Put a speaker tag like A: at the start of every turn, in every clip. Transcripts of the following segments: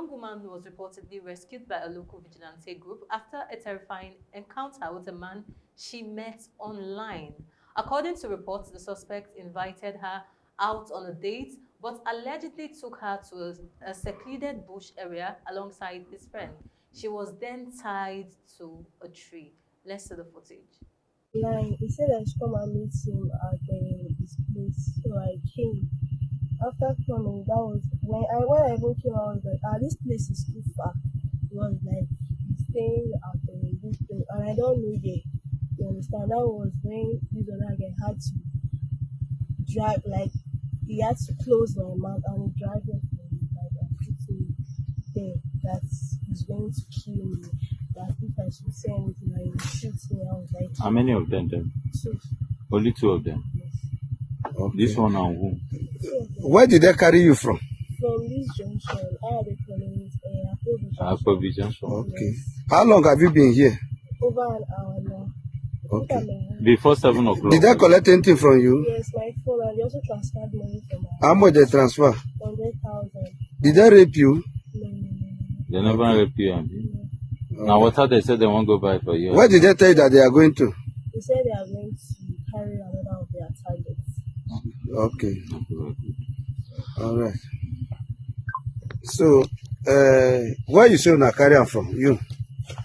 A: young woman was reportedly rescued by a local vigilante group after a terrifying encounter with a man she met online. According to reports, the suspect invited her out on a date, but allegedly took her to a secluded bush area alongside his friend. She was then tied to a tree. Let's see the footage.
B: Line, he said I should come and meet him at his place. So I came. After coming, that was when I even came, I was like, this place is too far. It was like he's staying at this place, and I don't know there. You understand? That was when this other guy had to drive, like he had to close my mouth and he drive it for me, like and put me there. That he's going to kill me. That if I should say anything, he will shoot me. I was like,
C: how many of them then?
B: two.
C: Only two of them.
B: Yes.
C: Okay. This one and who?
D: Where did they carry you from?
B: From this junction, I had a calling it
C: Applauding junction.
D: Okay.
B: Yes.
D: How long have you been here?
B: Over an hour now.
D: Okay.
C: Before 7 o'clock.
D: Did they collect anything from you?
B: Yes, my phone, and they also transferred money from
D: How much they transfer?
B: 100,000.
D: Did they rape you?
B: No.
C: They never rape you.
B: No.
C: Now what they said they won't go buy for you.
D: Where did they tell you that they are going to?
B: They said they are going to carry another of their targets.
D: Okay. All right. So, where you say you carry am from? You?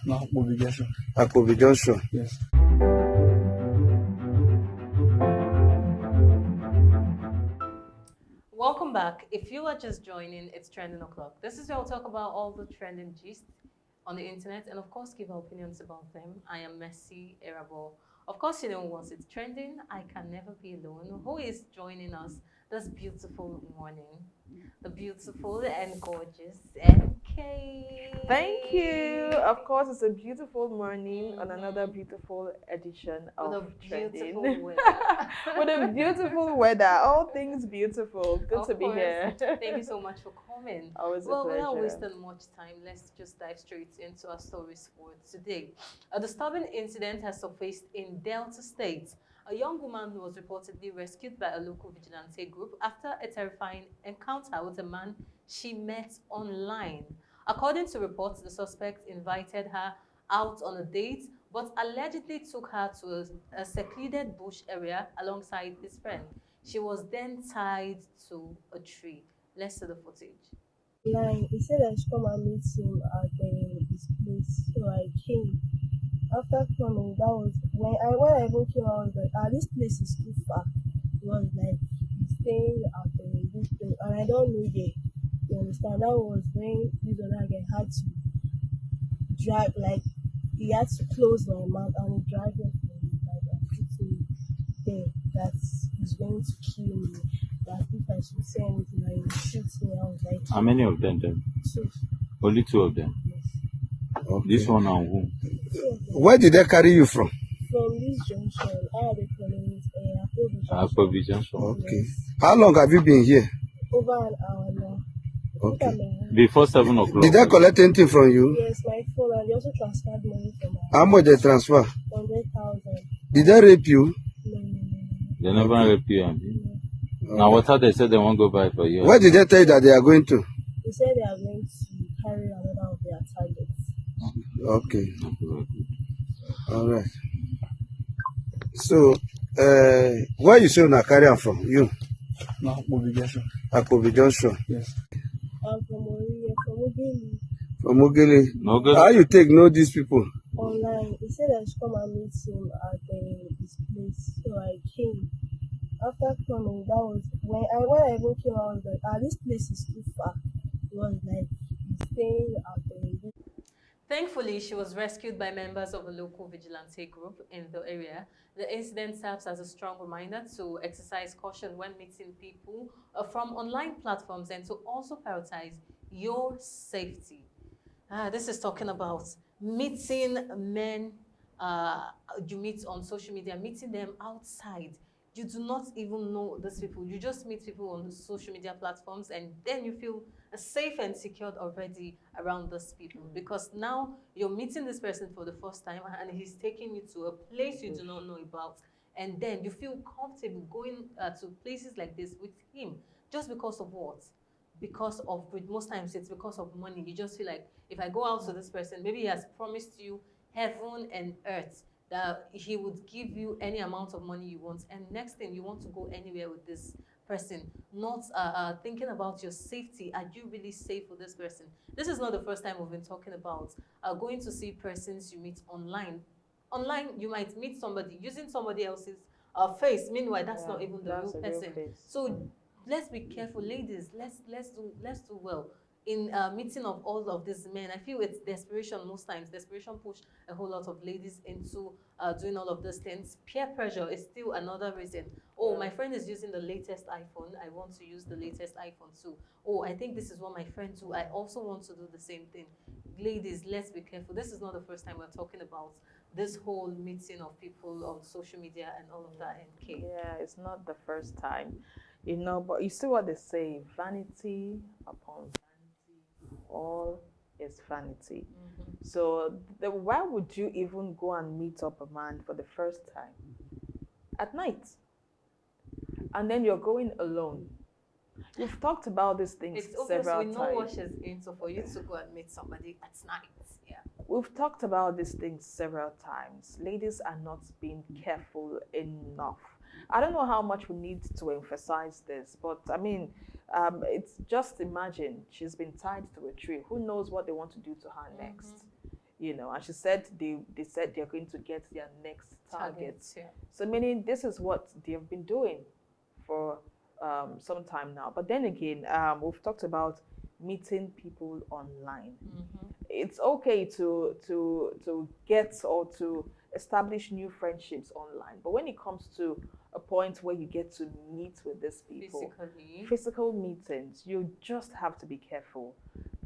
E: No, Uvwie Junction.
D: Uvwie Junction.
E: Yes.
A: Welcome back. If you are just joining, it's Trending O'Clock. This is where we'll talk about all the trending gist on the internet and, of course, give our opinions about them. I am Messi Erabo. Of course, you know, once it's trending, I can never be alone. Who is joining us this beautiful morning? The beautiful and gorgeous MK.
F: Thank you. Of course, it's a beautiful morning on another beautiful edition of
A: With a
F: Trending.
A: beautiful weather.
F: With a beautiful weather. All things beautiful. Good to be
A: course.
F: here.
A: Thank you so much for coming.
F: Always a
A: Well,
F: pleasure.
A: without wasting much time, let's just dive straight into our stories for today. A disturbing incident has surfaced in Delta State. A young woman was reportedly rescued by a local vigilante group after a terrifying encounter with a man she met online. According to reports, the suspect invited her out on a date, but allegedly took her to a secluded bush area alongside his friend. She was then tied to a tree. Let's see the footage.
B: Line, he said I should come and meet him at his place. So I came. After coming, that was when I even came, I was like, this place is too far. It was like he's staying at this place, and I don't know there. You understand? That was when this other guy had to drive, like he had to close my mouth and he drive it for me, like and put me there. That he's going to kill me. That if I should say anything, he will shoot me. I was like,
C: how many of them then?
B: two.
C: Only two of them.
B: Yes.
D: Okay.
C: This one and who?
D: Where did they carry you from?
B: From this junction, I had a calling it
C: Applauding junction.
D: Okay.
B: Yes.
D: How long have you been here?
B: Over an hour now.
D: Okay.
C: Before 7 o'clock.
D: Did they collect anything from you?
B: Yes, my phone, and they also transferred money from
D: How much they transfer?
B: 100,000.
D: Did they rape you?
B: No.
C: They never rape you.
B: No.
C: Now what they said they won't go buy for you.
D: Where did they tell you that they are going to?
B: They said they are going to carry another of their targets.
D: Okay. All right. So, where you say you carry am from? You?
E: No, Uvwie Junction.
D: Uvwie Junction.
E: Yes.
B: I'm from Uvwie.
D: From Ugele.
C: No good.
D: How you take know these people?
B: Online, he said I should come and meet him at his place. So I came. After coming, that was when I even came, I was like, this place is too far. It was like he's staying at this.
A: Thankfully, she was rescued by members of a local vigilante group in the area. The incident serves as a strong reminder to exercise caution when meeting people from online platforms and to also prioritize your safety. This is talking about meeting men you meet on social media, meeting them outside. You do not even know these people. You just meet people on social media platforms and then you feel safe and secured already around those people, because now you're meeting this person for the first time and he's taking you to a place you do not know about, and then you feel comfortable going to places like this with him just because of what? because of, with most times it's because of money. You just feel like if I go out to this person, maybe he has promised you heaven and earth, that he would give you any amount of money you want, and next thing you want to go anywhere with this person, not thinking about your safety. Are you really safe with this person? This is not the first time we've been talking about going to see persons you meet online. Online, you might meet somebody using somebody else's face. Meanwhile, that's not even the real person. So let's be careful, ladies. Let's do well in meeting of all of these men. I feel it's desperation most times. Desperation push a whole lot of ladies into doing all of those things. Peer pressure is still another reason. Oh, my friend is using the latest iPhone. I want to use the latest iPhone too. Oh, I think this is what my friend do. I also want to do the same thing. Ladies, let's be careful. This is not the first time we're talking about this whole meeting of people on social media and all of that. And
F: yeah, it's not the first time, you know. But you see what they say: vanity upon vanity, all is vanity. So why would you even go and meet up a man for the first time at night, and then you're going alone? We've talked about these things several times. We know
A: what she's into for you to go and meet somebody at night. Yeah.
F: We've talked about these things several times. Ladies are not being careful enough. I don't know how much we need to emphasize this, but I mean, it's just imagine she's been tied to a tree. Who knows what they want to do to her next? You know, and she said they said they're going to get their next target.
A: Yeah.
F: So meaning this is what they've been doing for some time now. But then again, we've talked about meeting people online. It's okay to get or to establish new friendships online, but when it comes to a point where you get to meet with these people, physical meetings, you just have to be careful.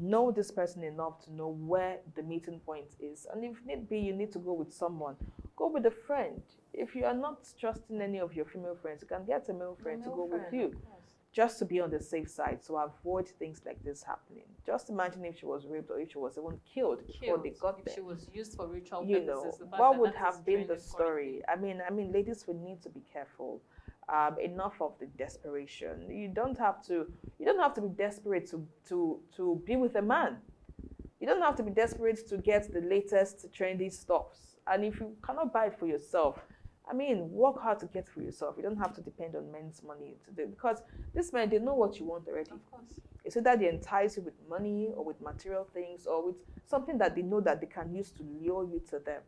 F: Know this person enough to know where the meeting point is, and if need be, you need to go with someone. Go with a friend. If you are not trusting any of your female friends, you can get a male friend to go with you, just to be on the safe side, so avoid things like this happening. Just imagine if she was raped or if she was even killed before they got there.
A: She was used for ritual purposes.
F: You know, what would have been the story? I mean, ladies would need to be careful. Enough of the desperation. You don't have to be desperate to be with a man. You don't have to be desperate to get the latest trendy stuffs. And if you cannot buy it for yourself, I mean, work hard to get for yourself. You don't have to depend on men's money to do, because these men, they know what you want already.
A: Of course.
F: It's either they entice you with money or with material things or with something that they know that they can use to lure you to them.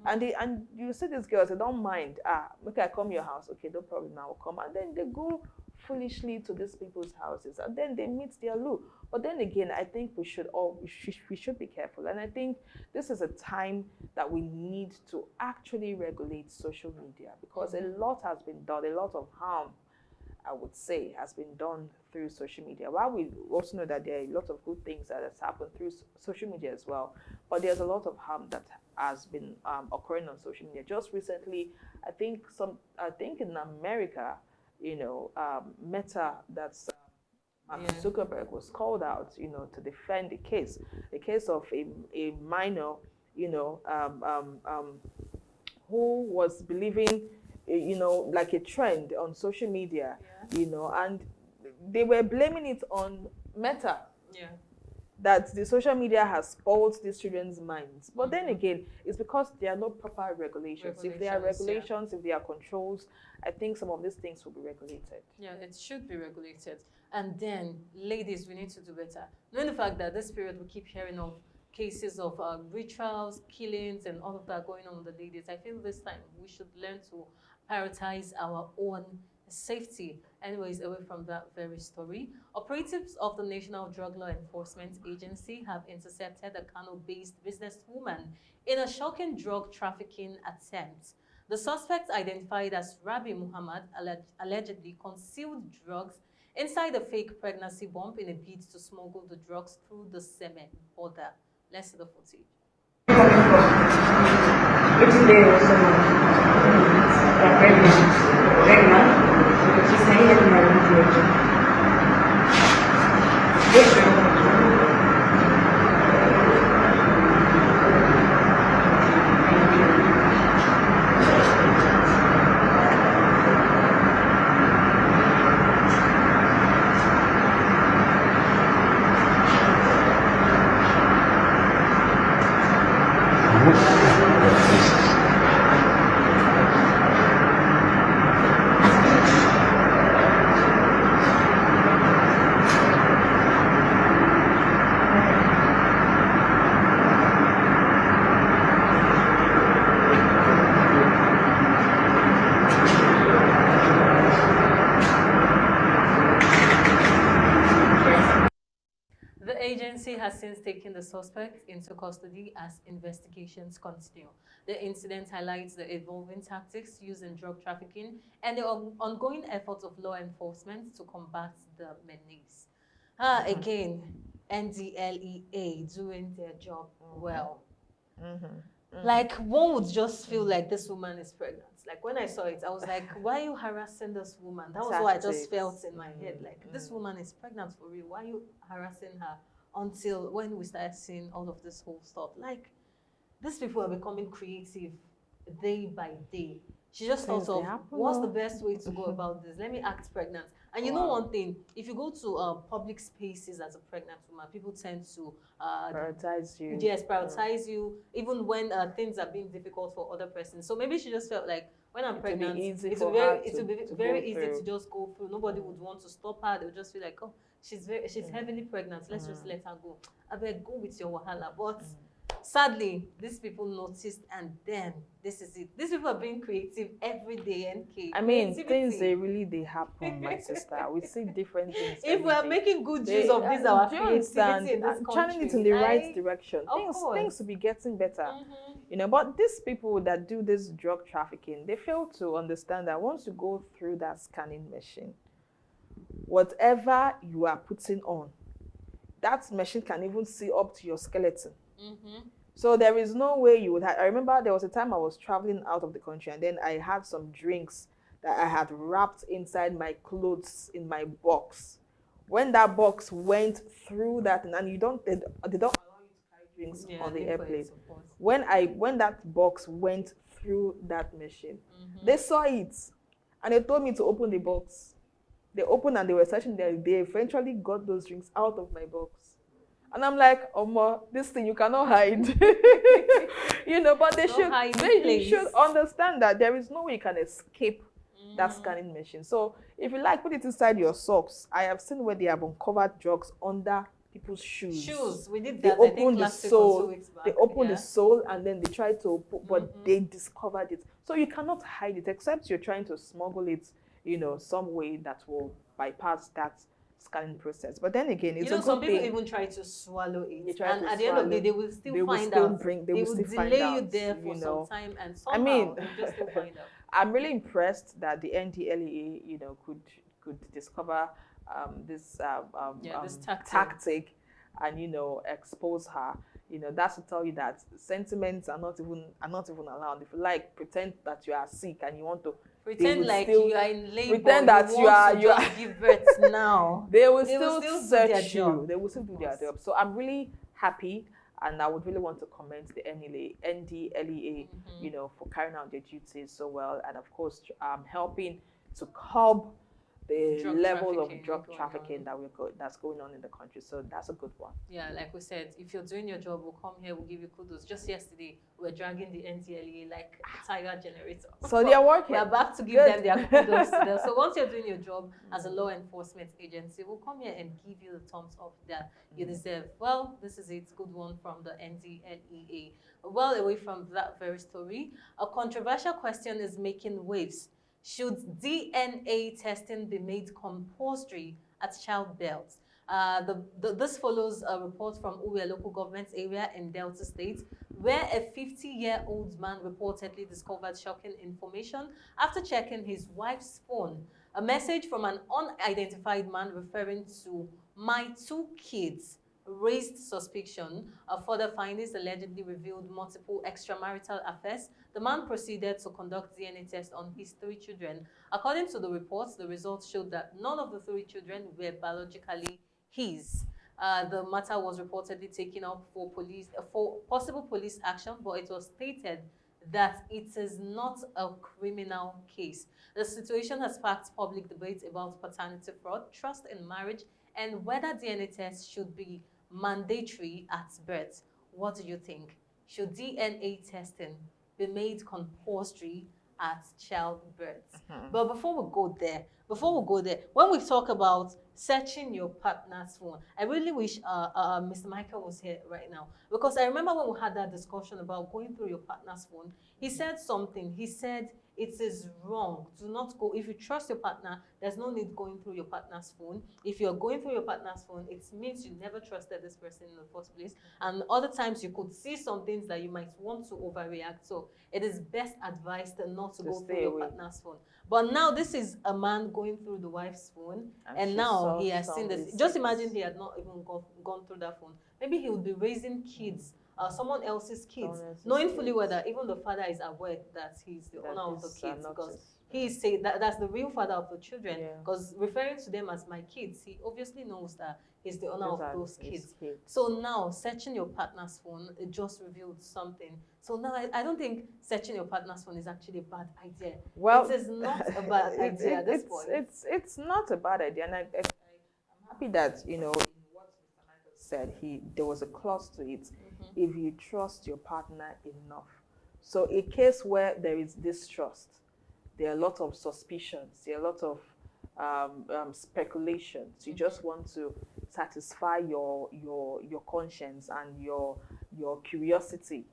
F: And you see these girls, they don't mind. Okay, I come to your house. Okay, no problem, I will come. And then they go foolishly to these people's houses, and then they meet their loo. But then again, I think we should be careful, and I think this is a time that we need to actually regulate social media, because a lot has been done, a lot of harm, I would say, has been done through social media. While we also know that there are a lot of good things that has happened through social media as well, but there's a lot of harm that has been occurring on social media. Just recently, I think in America, you know, Meta, that's Mark Zuckerberg, was called out, you know, to defend the case of a minor, you know, who was believing, you know, like a trend on social media, you know, and they were blaming it on Meta.
A: Yeah.
F: That the social media has spoiled these children's minds. But then again, it's because there are no proper regulations. If there are regulations, if there are controls, I think some of these things will be regulated.
A: Yeah, it should be regulated. And then, ladies, we need to do better. Knowing the fact that this period we keep hearing of cases of rituals, killings, and all of that going on with the ladies, I feel this time we should learn to prioritize our own safety. Anyways, away from that very story, operatives of the National Drug Law Enforcement Agency have intercepted a Kano-based businesswoman in a shocking drug trafficking attempt. The suspect, identified as Rabi Muhammad, allegedly concealed drugs inside a fake pregnancy bump in a bid to smuggle the drugs through the Semen border. Let's see the footage. has since taken the suspect into custody as investigations continue. The incident highlights the evolving tactics used in drug trafficking and the ongoing efforts of law enforcement to combat the menace. Again, NDLEA doing their job well. Like, one would just feel like this woman is pregnant. Like, when I saw it, I was like, why are you harassing this woman? That was what I just felt in my head. Like, this woman is pregnant for real. Why are you harassing her? Until when we started seeing all of this whole stuff. Like, these people are becoming creative day by day. She just thought of, what's the best way to go about this? Let me act pregnant. And you know one thing, if you go to public spaces as a pregnant woman, people tend to
F: prioritize you.
A: Yes, prioritize you, even when things are being difficult for other persons. So maybe she just felt like, when I'm pregnant, it will be very easy to just go through. Nobody would want to stop her. They would just feel like, oh, she's heavily pregnant. Let's just let her go. I beg, go with your wahala. But sadly, these people noticed, and then this is it. These people are being creative every day.
F: I mean, things they happen, my sister. We see different things.
A: If we are making good use of this, our creativity in this country,
F: turning it in the right direction, things will be getting better. You know, but these people that do this drug trafficking, they fail to understand that once you go through that scanning machine, whatever you are putting on, that machine can even see up to your skeleton. So there is no way you would have. I remember there was a time I was traveling out of the country, and then I had some drinks that I had wrapped inside my clothes in my box. When that box went through that, and they don't allow you to carry drinks on the airplane. When that box went through that machine, they saw it, and they told me to open the box. They opened and they were searching there. They eventually got those drinks out of my box. And I'm like, Oma, this thing you cannot hide. You know, but they should understand that there is no way you can escape that scanning machine. So if you like, put it inside your socks. I have seen where they have uncovered drugs under people's shoes.
A: We did
F: that. They opened the sole. They opened the sole and then they tried to put, but they discovered it. So you cannot hide it except you're trying to smuggle it, you know, some way that will bypass that scanning process. But then again, it's
A: some people even try to swallow it, and at the end of the day, they will still find out. They will delay you there for some time, and somehow they just still find out.
F: I'm really impressed that the NDLEA, you know, could discover this tactic, and you know, expose her. You know, that's to tell you that sentiments are not even allowed. If you like, pretend that you are sick and you want to
A: pretend like you are in labor.
F: Pretend that you are
A: give birth now.
F: They will still search you. They will still do their job. So I'm really happy, and I would really want to commend the NDLEA, you know, for carrying out their duties so well, and of course, helping to curb the level of drug trafficking that's going on in the country. So that's a good one.
A: Yeah, like we said, if you're doing your job, we'll come here, we'll give you kudos. Just yesterday, we're dragging the NTLEA like a tiger generator.
F: So they are working.
A: We're back to give them their kudos today. So once you're doing your job as a law enforcement agency, we'll come here and give you the thumbs up that you deserve. Well, this is it. Good one from the NDLEA. Well, away from that very story, a controversial question is making waves. Should DNA testing be made compulsory at childbirth? This follows a report from Uvwie local government area in Delta State, where a 50-year-old man reportedly discovered shocking information after checking his wife's phone. A message from an unidentified man referring to "my two kids" raised suspicion. Further findings allegedly revealed multiple extramarital affairs. The man proceeded to conduct DNA tests on his 3 children. According to the reports, the results showed that none of the 3 children were biologically his. The matter was reportedly taken up for possible police action, but it was stated that it is not a criminal case. The situation has sparked public debate about paternity fraud, trust in marriage, and whether DNA tests should be mandatory at birth. What do you think? Should DNA testing be made compulsory at childbirth? But before we go there, when we talk about searching your partner's phone, I really wish Mr. Michael was here right now, because I remember when we had that discussion about going through your partner's phone, he said something. He said It is wrong. Do not go. If you trust your partner, there's no need going through your partner's phone. If you're going through your partner's phone, it means you never trusted this person in the first place. And other times you could see some things that you might want to overreact. So it is best advised not to go through your partner's phone. But now this is a man going through the wife's phone, and now he has seen this. Just imagine he had not even gone through that phone. Maybe he would be raising kids, someone else's kids, knowing fully well that even the father is aware that he's the owner of the kids, because he is saying that's the real father of the children. Because referring to them as my kids, he obviously knows that he's the owner of those kids. So now searching your partner's phone, it just revealed something. So now I don't think searching your partner's phone is actually a bad idea. Well, it is not a bad idea at this point.
F: It's not a bad idea, and I'm happy that, you know, what Mr. Michael said, there was a clause to it. If you trust your partner enough. So a case where there is distrust, there are a lot of suspicions, there are a lot of speculations. You just want to satisfy your conscience and your curiosity,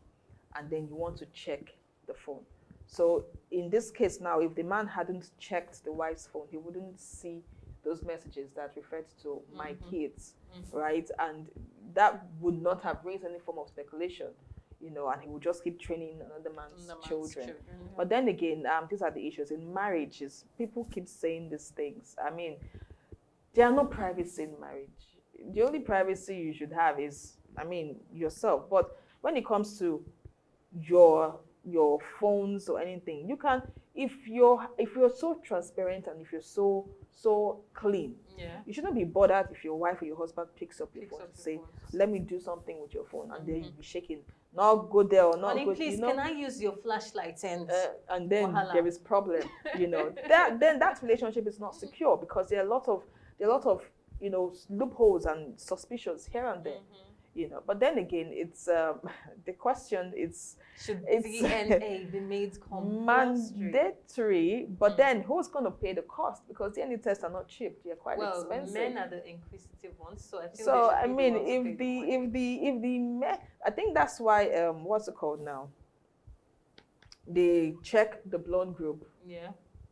F: and then you want to check the phone. So in this case now, if the man hadn't checked the wife's phone, he wouldn't see those messages that referred to my kids, right? And that would not have raised any form of speculation, you know, and he would just keep training another man's children. But then again, these are the issues. In marriages, people keep saying these things. I mean, there are no privacy in marriage. The only privacy you should have is, I mean, yourself. But when it comes to your phones or anything, you can, if you're so transparent and if you're so clean, you shouldn't be bothered if your wife or your husband picks up your phone and say, let me do something with your phone, and then you'll be shaking, not go there or not go,
A: please,
F: you know,
A: can I use your flashlight? And
F: then there is problem, you know. Then that relationship is not secure, because there are a lot of you know, loopholes and suspicions here and there. You know, but then again, it's the question is,
A: should DNA be made compulsory?
F: Mandatory, but then who's going to pay the cost? Because DNA tests are not cheap; they're quite expensive.
A: Men are the inquisitive ones, so I feel.
F: So I mean, if the men, I think that's why what's it called now? They check the blood group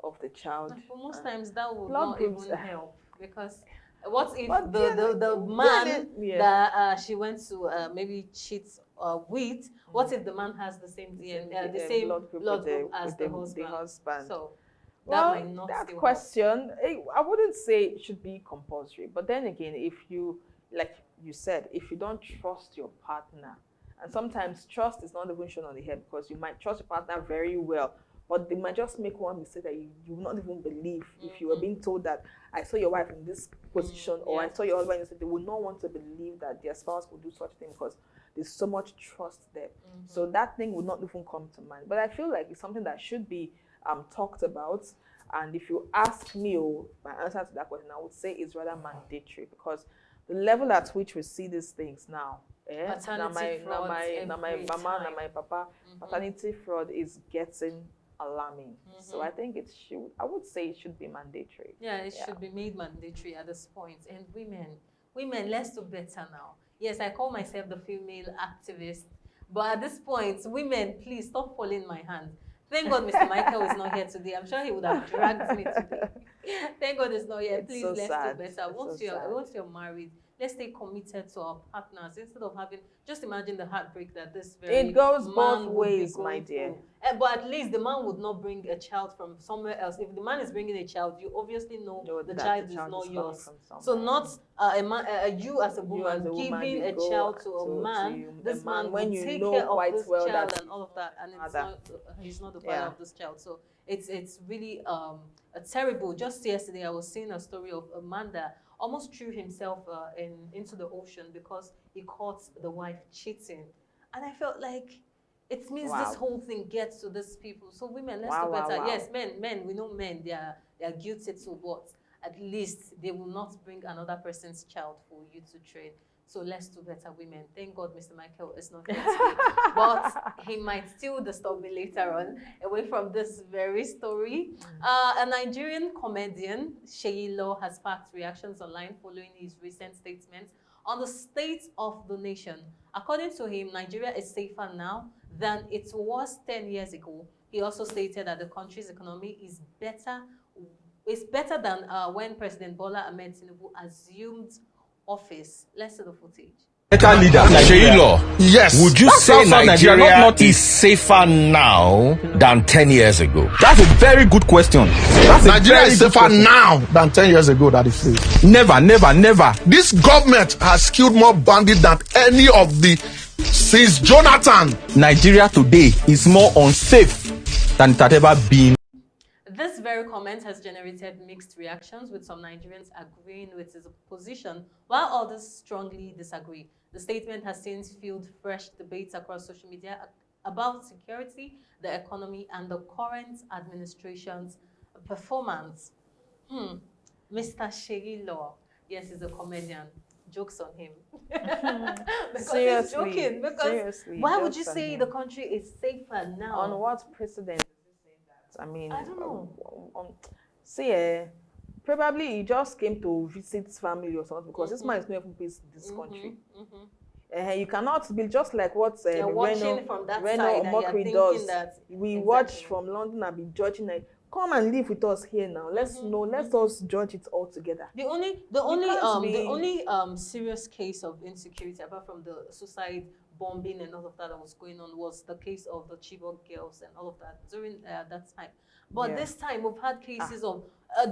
F: of the child.
A: But most times that will not even help, because what if the man that she went to maybe cheat with, what if the man has the same DNA, the same blood group as the husband? So
F: well,
A: that might not
F: that
A: still
F: question, I wouldn't say it should be compulsory. But then again, if you, like you said, if you don't trust your partner, and sometimes trust is not even shown on the head, because you might trust your partner very well, but they might just make one mistake that you will not even believe. If you were being told that I saw your wife in this position, or I saw your husband, they would not want to believe that their spouse would do such thing, because there's so much trust there. So that thing would not even come to mind. But I feel like it's something that should be talked about. And if you ask me, my answer to that question, I would say it's rather mandatory, because the level at which we see these things now, now my mama, now my papa, paternity fraud is getting alarming. So I think I would say it should be mandatory.
A: Yeah, it should be made mandatory at this point. And women, let's do better now. Yes, I call myself the female activist, but at this point, women, please stop following my hand. Thank God Mr. Michael is not here today. I'm sure he would have dragged me today. Thank God he's not here. Please, let's do better. Once you're married, let's stay committed to our partners instead of having, just imagine the heartbreak that this very
F: it goes both ways, my dear.
A: But at least the man would not bring a child from somewhere else. If the man is bringing a child, you obviously know the child is not yours. So not you as a woman giving a child to a man. This man will take care of this child and all of that, and he's not the father of this child. So it's really terrible. Just yesterday, I was seeing a story of a man that almost threw himself into the ocean because he caught the wife cheating. And I felt like it means this whole thing gets to these people. So women, let's do better. Yes, men, we know men, they are guilty too, but at least they will not bring another person's child for you to train. So let's do better, women. Thank God Mr. Michael is not here today. But he might still disturb me later on, away from this very story. A Nigerian comedian, Seyi Law, has sparked reactions online following his recent statement on the state of the nation. According to him, Nigeria is safer now than it was 10 years ago. He also stated that the country's economy is better than when President Bola Ahmed Tinubu assumed office. Let's see the footage.
G: Leader, Seyi Law.
H: Yes.
G: Would you say Nigeria is safer now than 10 years ago?
H: That's a very good question. Nigeria is safer now than 10 years ago, that is true.
G: Never, never, never.
H: This government has killed more bandits than any of the since Jonathan.
G: Nigeria today is more unsafe than it had ever been.
A: This very comment has generated mixed reactions, with some Nigerians agreeing with his position, while others strongly disagree. The statement has since fueled fresh debates across social media about security, the economy, and the current administration's performance. Mr. Seyi Law, yes, he's a comedian. Jokes on him. Because
F: Seriously,
A: he's joking. Because
F: seriously,
A: why would you
F: jokes on
A: say
F: him.
A: the country is safer now?
F: On what precedent is he saying that? I mean,
A: I don't know.
F: See, probably he just came to visit his family or something, because this man is not even based in this country. You cannot be just like what
A: You're watching from that side and you're
F: Mockery
A: thinking
F: does.
A: that
F: We
A: exactly.
F: watch from London and be judging it. Come and live with us here now. Let's know. Let us judge it all together.
A: The only serious case of insecurity, apart from the suicide bombing and all of that was going on, was the case of the Chibok girls and all of that during that time. But this time we've had cases of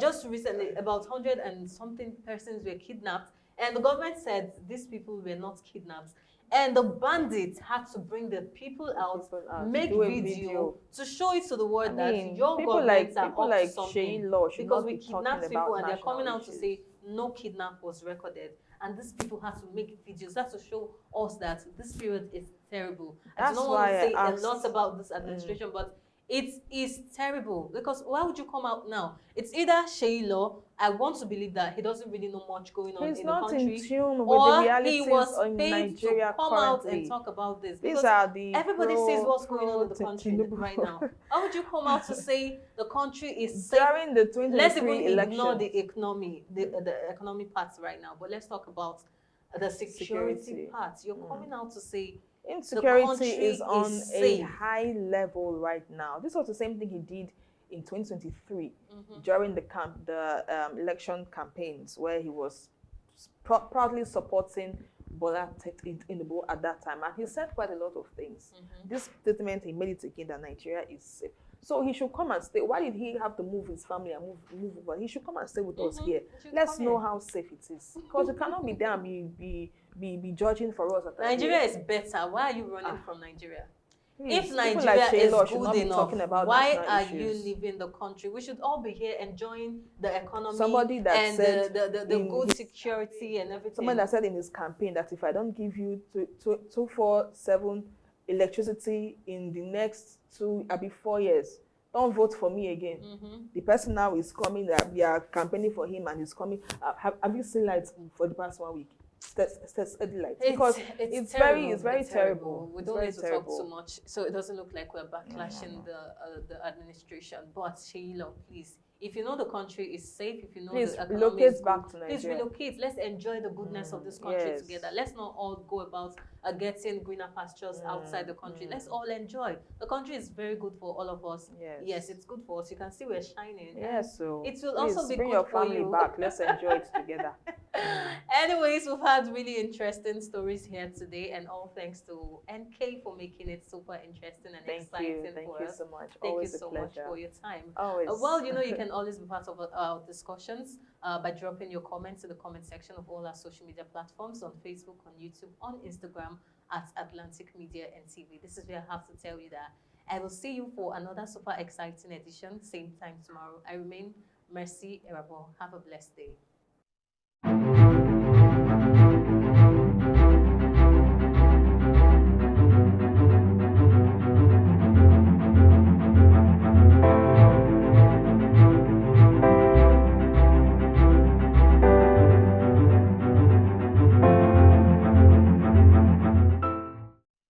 A: just recently about 100 and something persons were kidnapped, and the government said these people were not kidnapped. And the bandits had to bring the people out, make video to show it to the world that your governments are up to something.
F: Seyi Law
A: Because we kidnapped people and they're coming out to say no kidnap was recorded. And these people had to make videos. That's to show us that this period is terrible. I don't want to say a lot about this administration, but it is terrible. Because why would you come out now? It's either Seyi Law, I want to believe that he doesn't really know much going on in the country.
F: He's not in tune with
A: or
F: the realities
A: he was
F: in
A: paid
F: Nigeria
A: to come out and talk about this.
F: These are the
A: everybody sees what's going on in the country right now. How would you come out to say the country is safe?
F: During the 2023
A: let's even
F: elections.
A: ignore the economic parts right now, but let's talk about the security part. You're coming out to say
F: insecurity is on a
A: safe.
F: high level right now. This was the same thing he did in 2023 during the election campaigns, where he was proudly supporting Bola Tinubu at that time, and he said quite a lot of things. This statement, he made it again that Nigeria is safe. So he should come and stay. Why did he have to move his family and move over? He should come and stay with us here. Let's know how safe it is, because you cannot be there and be judging for us.
A: Nigeria is better. Why are you running from Nigeria?
F: Please,
A: if Nigeria is good enough, why are
F: issues.
A: you leaving the country? We should all be here enjoying the economy
F: Somebody that
A: and
F: said
A: the good security and everything.
F: Somebody that said in his campaign that if I don't give you 247 electricity in the next 4 years, don't vote for me again. The person now is coming, that we are campaigning for him, and he's coming. Have you seen lights for the past 1 week? Because it's very terrible.
A: We don't need to talk too much, so it doesn't look like we're backlashing the administration. But Seyi Law, please, if you know the country is safe, if you know the economy is
F: back
A: good,
F: to Nigeria.
A: please relocate. Let's enjoy the goodness of this country together. Let's not all go about getting greener pastures outside the country. Let's all enjoy. The country is very good for all of us. Yes, it's good for us. You can see we're shining.
F: Yes, so
A: it will also be
F: bring
A: good
F: your
A: for
F: family
A: you.
F: back. Let's enjoy it together.
A: Anyways, we've had really interesting stories here today, and all thanks to NK for making it super interesting and exciting for us.
F: Thank you so much.
A: Thank
F: Always
A: you so much for your time.
F: Always.
A: Well, you know, you can always be part of our discussions by dropping your comments in the comment section of all our social media platforms, on Facebook, on YouTube, on Instagram at Atlantic Media and TV. This is where I have to tell you that I will see you for another super exciting edition, same time tomorrow. I remain Mercy Erabo. Have a blessed day.